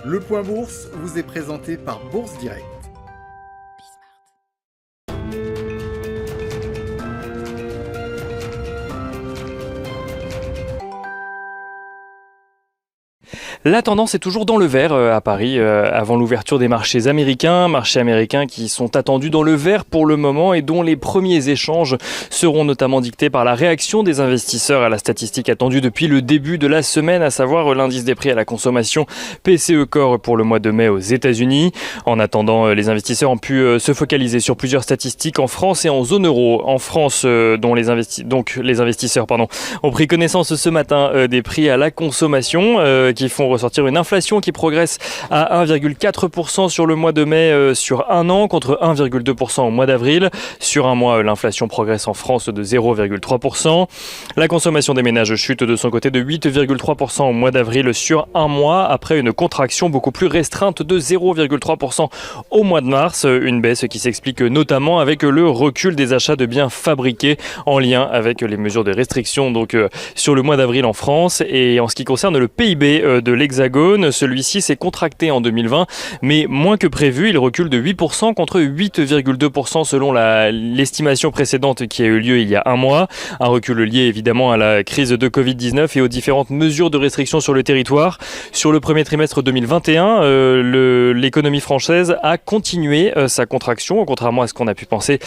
Le Point Bourse vous est présenté par Bourse Direct. La tendance est toujours dans le vert à Paris avant l'ouverture des marchés américains qui sont attendus dans le vert pour le moment et dont les premiers échanges seront notamment dictés par la réaction des investisseurs à la statistique attendue depuis le début de la semaine, à savoir l'indice des prix à la consommation PCE Core pour le mois de mai aux États-Unis. En attendant, les investisseurs ont pu se focaliser sur plusieurs statistiques en France et en zone euro. En France, dont les investisseurs ont pris connaissance ce matin des prix à la consommation qui font ressortir une inflation qui progresse à 1,4% sur le mois de mai sur un an contre 1,2% au mois d'avril. Sur un mois, l'inflation progresse en France de 0,3%. La consommation des ménages chute de son côté de 8,3% au mois d'avril sur un mois après une contraction beaucoup plus restreinte de 0,3% au mois de mars. Une baisse qui s'explique notamment avec le recul des achats de biens fabriqués en lien avec les mesures de restriction sur le mois d'avril en France. Et en ce qui concerne le PIB de l'Hexagone, celui-ci s'est contracté en 2020, mais moins que prévu. Il recule de 8% contre 8,2% selon l'estimation précédente qui a eu lieu il y a un mois. Un recul lié évidemment à la crise de Covid-19 et aux différentes mesures de restriction sur le territoire. Sur le premier trimestre 2021, l'économie française a continué sa contraction, contrairement à ce qu'on a pu penser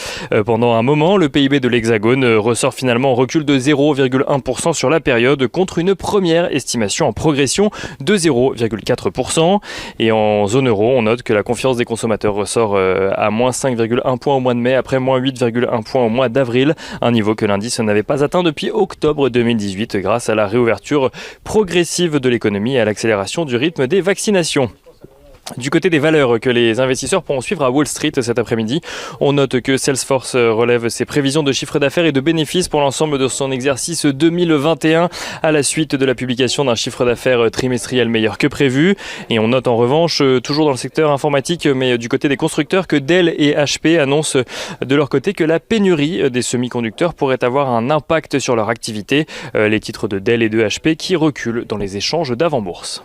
pendant un moment. Le PIB de l'Hexagone ressort finalement en recul de 0,1% sur la période contre une première estimation en progression de 0,4%. Et en zone euro, on note que la confiance des consommateurs ressort à moins 5,1 points au mois de mai après moins 8,1 points au mois d'avril, un niveau que l'indice n'avait pas atteint depuis octobre 2018 grâce à la réouverture progressive de l'économie et à l'accélération du rythme des vaccinations. Du côté des valeurs que les investisseurs pourront suivre à Wall Street cet après-midi, on note que Salesforce relève ses prévisions de chiffre d'affaires et de bénéfices pour l'ensemble de son exercice 2021 à la suite de la publication d'un chiffre d'affaires trimestriel meilleur que prévu. Et on note en revanche, toujours dans le secteur informatique, mais du côté des constructeurs, que Dell et HP annoncent de leur côté que la pénurie des semi-conducteurs pourrait avoir un impact sur leur activité. Les titres de Dell et de HP qui reculent dans les échanges d'avant-bourse.